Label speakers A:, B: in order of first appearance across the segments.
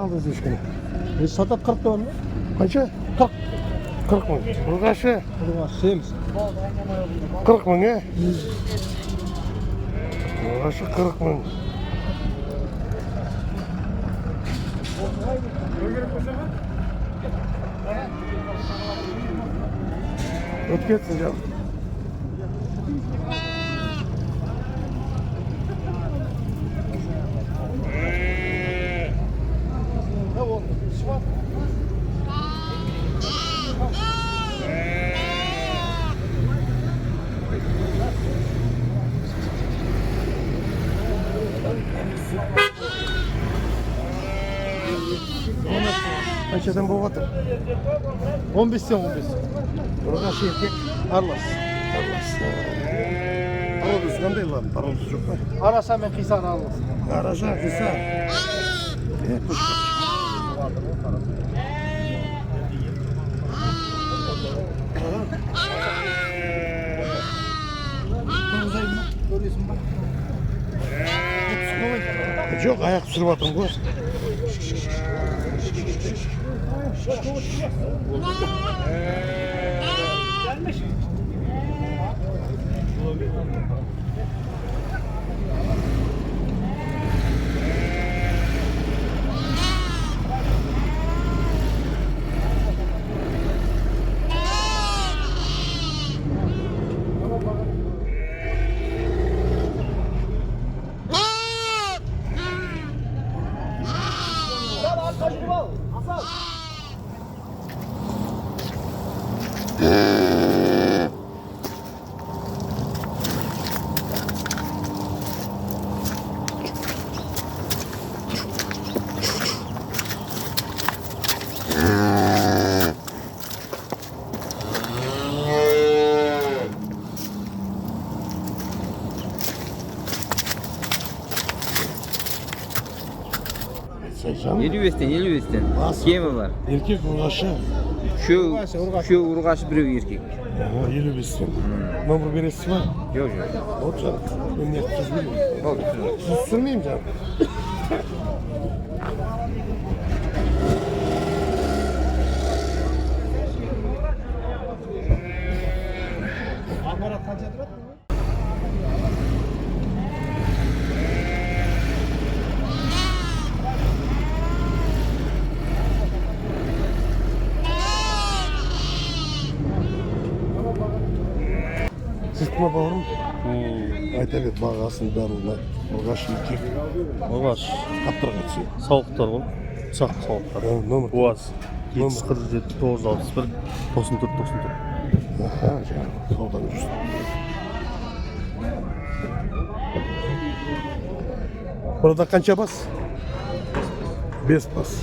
A: kaldı düşkünü.
B: Satat 40 var mı?
A: Kaça?
B: 40.
A: 40 mı? Burgaşı?
B: Burgaşı semiz.
A: 40 mı ne? Burgaşı 40 mı? Öt geçsin canım. Kaçadan bu vatır?
B: 15 sen 15.
A: Burgaşı erkek.
B: Arlas.
A: Paroluz qanday lan? Paroluz yok mu?
B: Arasa ben kıysan Arlas.
A: Araca kısa. Kuş. Yok ayak sürüp atın bu.
B: Gelmiş.
A: Seçen.
C: 50 Kemi var.
A: Erkek urgaşı.
C: Şu urgaşı biri erkek.
A: Aha 50 besten. Numara beresi var.
C: Yok.
A: O canım. Ben ne yapacağız bilmiyorum.
C: Oldu.
A: Sus sürmeyeyim canım.
B: Amarat kaç yatırır?
A: Sırtma bağırım. Ayta bir bağasın darılma. Urgaşı erkek.
D: Oğaz,
A: Kaptır kaçıyor.
D: soğuklar ol. Sağ soğuklar.
A: Numara.
D: Oğaz. 747 961 94 94.
A: Aha canım. Soldan üstü. Burada kança bas? 5 bas.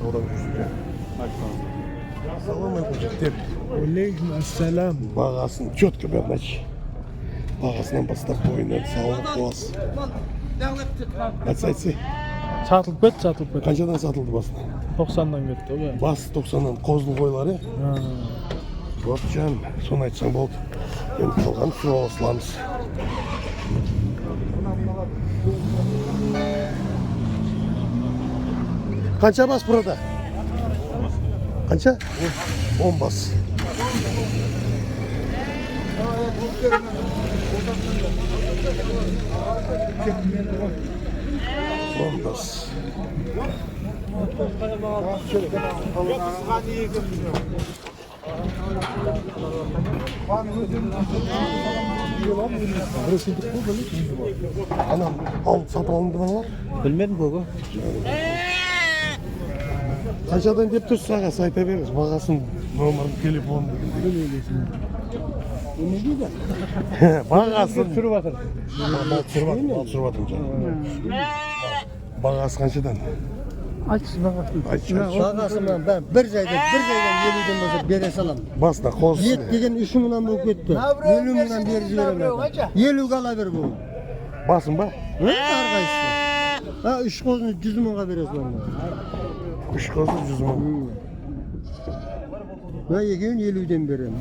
A: Soldan üstü. Salam aleyküm.
B: Aleykümselam.
A: Bağasın çötkü bermek. Bağasından bastap boyundan sağlık boğaz. Kaç aytsı?
B: Satılıp bet, satılıp bet.
A: Kançadan satıldı basına?
B: 90'dan gitti o.
A: Bas 90'dan kozlu koyları. Bak canım, son aytsan oldu. Ben kalgan su olasılamız. Kança bas burada? Kança? 10 bas. Bas. Anam al satın alındı bana.
B: Bilmedim bu.
A: Kaçadan deyip tursa sağa sayta veririz. Bağasın normal telefon. Bağasın.
B: Türü batır.
A: Sürvatım canım. Bağası kaçadan?
B: Aç bakalım.
A: Aç.
E: Bağasından ben bir zeyden yeliden basıp bere salam.
A: Basna koz.
E: Yet degen üşümünden bu gitti. Yelümden beri veremem. Yelü kalaver bu.
A: Basın ba?
E: Arkayısı. Ha 3 kozunu 100 mingga beresiz bana.
A: 3 kozu 100 ming.
E: Ben yekeğin 50'den berem.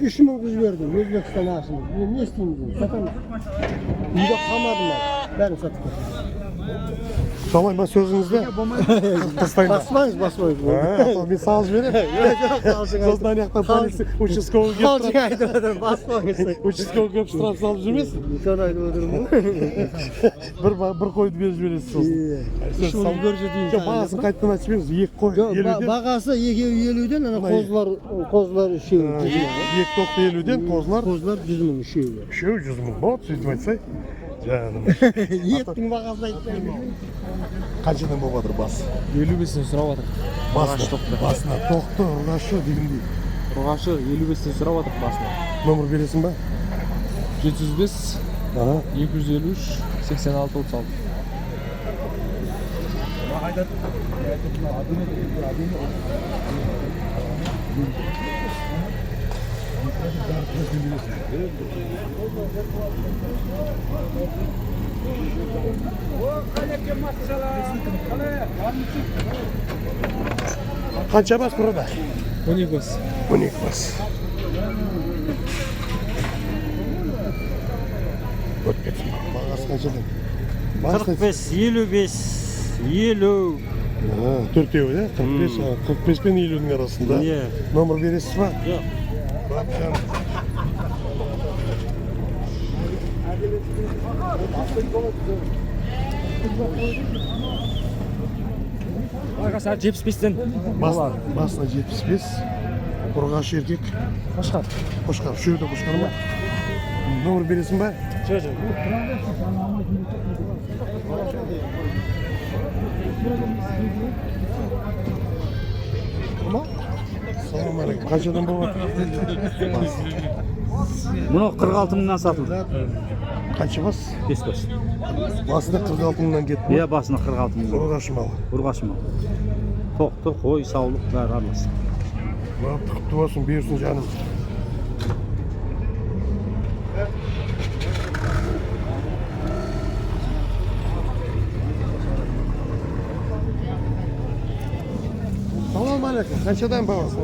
E: 3 ming kız verdim Özbekistan aşını. Ne isteyeyim? Satamam. Uyda kalmadım ben satıp.
A: Tamam ben sözünüzde. Kıstayın da.
E: Basmayız.
A: Tamam bir sağız verin. Sözden yaktan polisi uçuz kovu
E: Kalçık
A: götürüp.
E: aydıradım basmayız.
A: Uçuz kovu götürüp salып жүрмесін.
E: Son ayda öldürüm.
A: Bir koydu berip жібересіз сосын.
E: Şunu göreceğiz.
A: Бағасын қайтадан айтып беріңіз. 2 қой 50'ден.
E: Бағасы 250'den ana kozlar şey.
A: 2 тоқты 50'ден, қозылар.
E: Kozlar 100 ming şey.
A: Үшеуі 100 мың болады, сөйтіп айтсай. Жаным.
E: Еттің бағасы айтпаймын.
A: Қаншадан болып жатыр бас?
B: 55'ten сұрап жатыр.
A: Басына тоқты, ұрғашы дегендей.
B: Ұрғашы 55'ten сұрап жатыр басына.
A: Номер бересің ба?
B: 705
A: Ага.
B: 253 86 36.
A: Қанша бас burada?
B: 12 бас.
A: 12 бас. Өтіп кетсін. Бағасы қаншадан?
D: 45, 55, 50.
A: Төртеуі, да? 45 пен 50'nin arasında.
D: Иә.
A: Номер бересіз ба?
D: Жоқ.
B: Arkadaşlar 75'ten
A: Басына 75. Ұрғашы еркек.
B: Қошқар.
A: Қошқар. Үшеуі де қошқар ма? Номер бересің ба? Салам алейкум. Қаншадан болып жатыр?
D: Мұны 46 мыңнан сатылды.
A: Қанша бас?
D: 5 бас.
A: Басында 46 мыңнан кетті.
D: Иә, басына 46 мың.
A: Ұрғашы мал.
D: Ұрғашы мал. Тоқты, қой, саулық бәрі аралас.
A: Құтты болсын, берсін жаным. Салам алейкум. Қаншадан бағасы?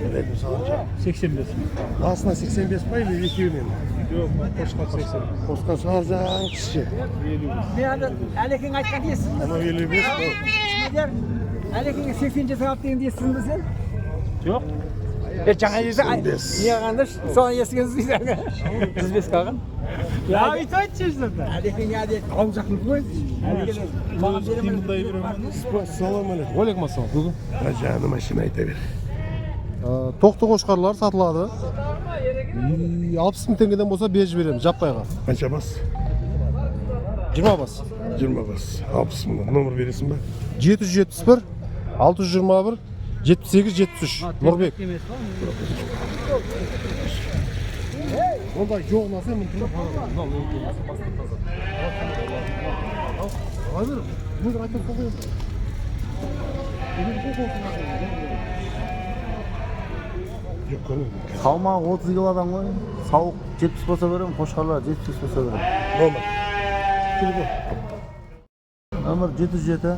A: Алейкум салам.
B: 85.
A: Басына 85 па или екеуінен?
B: Yok, Қошқар 80.
A: Қосқан шығар жағын кіші.
F: Әлекең айтқан дейсің бе?
A: Анау 55 па?
F: Әлекеңе 80 жасап деген дейсің бе сен?
B: Жоқ.
F: Жаңа есі
A: 85.
F: не қағанда соны естіген сөздерің. 105 қалған. Ya ayıt açıyorsun da. Әлекең әде қауым жақын қой. Маған беремін.
A: Салам алейкум.
B: Алейкум ассалам. Бүгін.
A: Жаным машина айта бер.
G: Тоқты қошқарлар сатылады. 60 мың теңгеден болса беріп жіберемін жаппайға.
A: Қанша бас?
G: 20 бас.
A: 20 бас. 60 мың. Номер бересің ба?
G: 771 621 78 73. Нұрбек.
A: Онда жоғына сен мұны
D: Қалмағы 30 килодан ғой. Сауық 70 болса беремін, қошқарлар 75 болса беремін.
A: Номер. Телефон.
D: Номер 707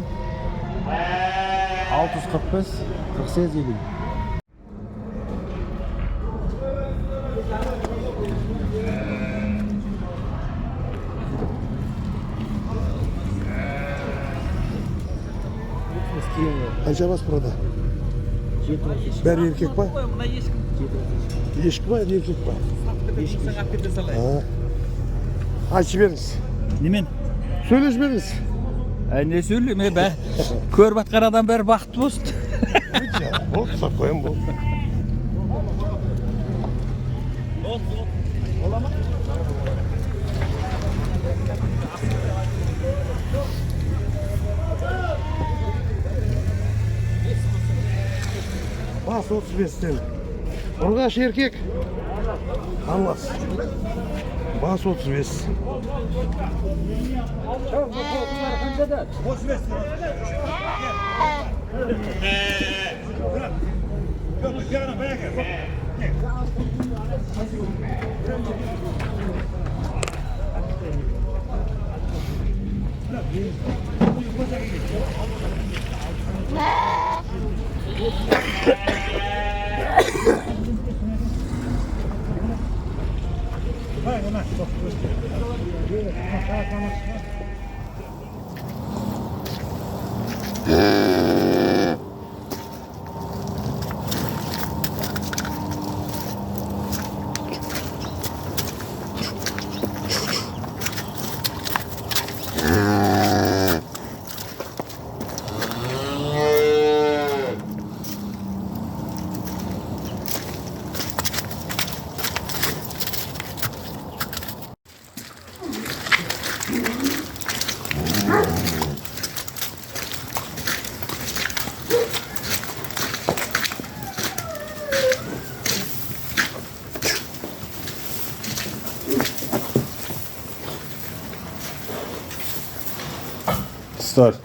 D: 645 48 50.
A: Қанша бас burada? Бәрі еркек па? Ешкі ба, еркек па? Айтшы беріңіз.
B: Немен?
A: Сөйлеш беріңіз.
B: Ne söyleyeyim be? Kör batkan adam beri baktı olsun.
A: Болды, тұсап қоям болды. Бас 35'ten. Ұрғаш еркек. Анлас. Бас 35.
G: Start.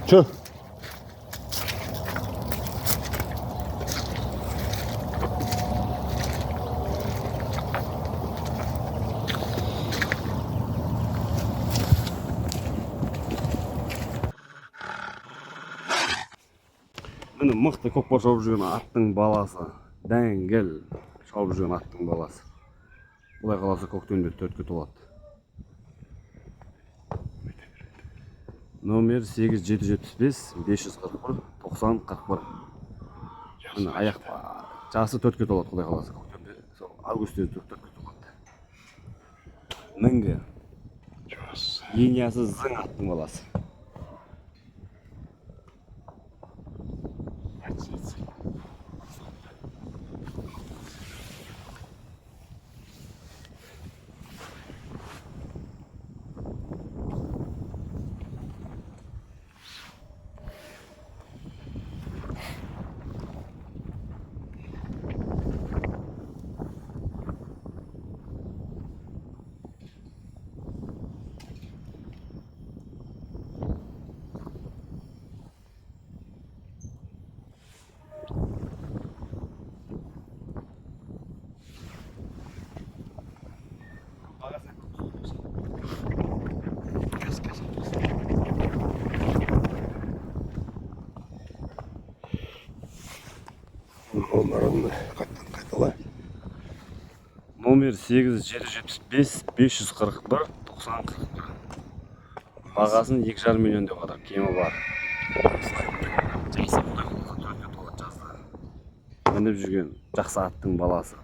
G: Çık.
H: Міне мықты көкпар шауып жүрген аттың баласы. Дәңгел шауып жүрген аттың баласы. Бұлай қаласа көктемде 4-ке толады. Номер 8775 541 9041. Міне аяқ жасы 4-ке толады құдай қаласа көктемде. Сол августте 4-ке толады. Мінгі. Ениясы зың аттың баласы.
A: Onların қайтала.
H: Номер 8775 541 9041. Бағасын 2,5 миллион деп отыр. Кемі бар. Мініп жүрген жақсы аттың баласы.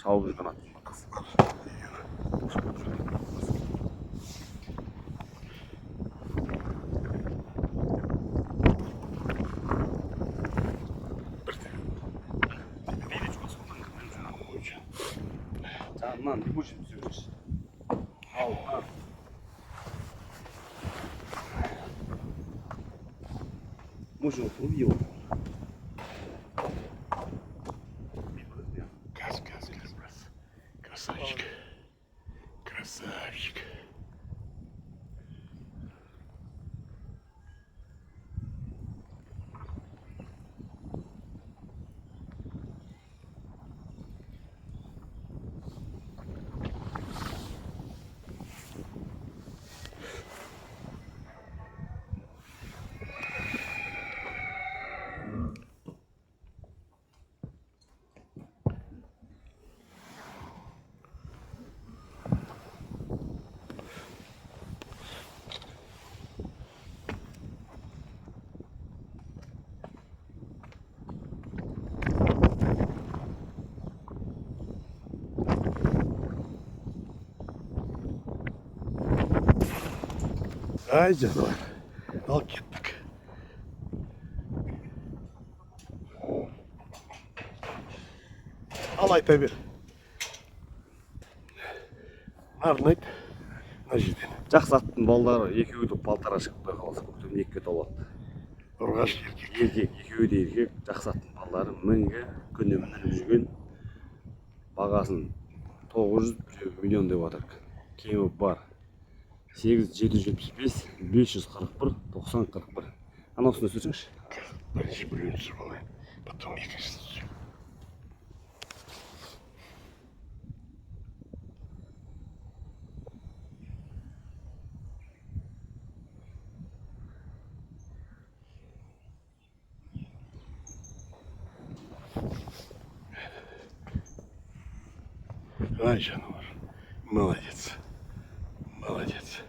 H: Шауып жүрген аттың баласы. Canlan, bu şimdi sürüş. Allah. Может, убил.
A: Газ. Красавчик. Красавчик. Ay canım. Al gittik. Al ayta bir. Narнайт. Нажиден.
H: Жақсы аттың балдары екеуі де балтар ашып құдай қаласа көктемде 2-ке толады.
A: Ұрғаш еркек.
H: Еркек, екеуі де еркек. Жақсы аттың балдары мінгі күнде мініп жүрген. Бағасын 900 миллион деп отыр. Кемі бар. 8775 541 9041. Ана üstüne sürçünüş.
A: Birinci bölümünü sür bana. Потом ikincisini sür. Ай, жануар. Молодец. Молодец.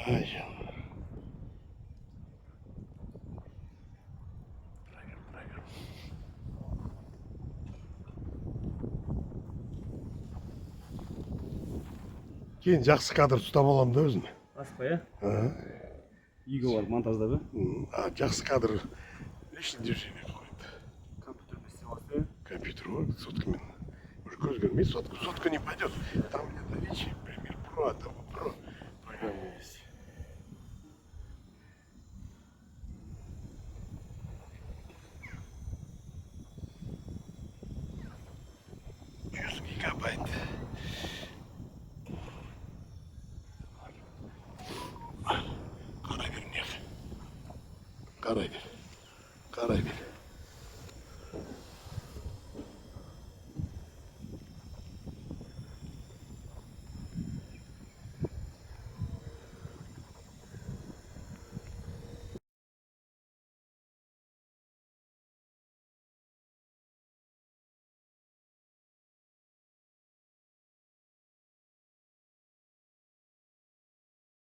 A: Ай, жануар. Прыгай. Кейін жақсы кадр ұстап аламын да өзіме.
H: Aspa ya. İyi var montajda be.
A: Жақсы кадр лишний движение қойды.
H: Компьютер без силасы.
A: Компьютер ғой, соткамен. Уже көз көрмей, сотка не пойдет. Там где-то вичи, пример про, а там про. Программа есть. Гигабайт. Қарай бер.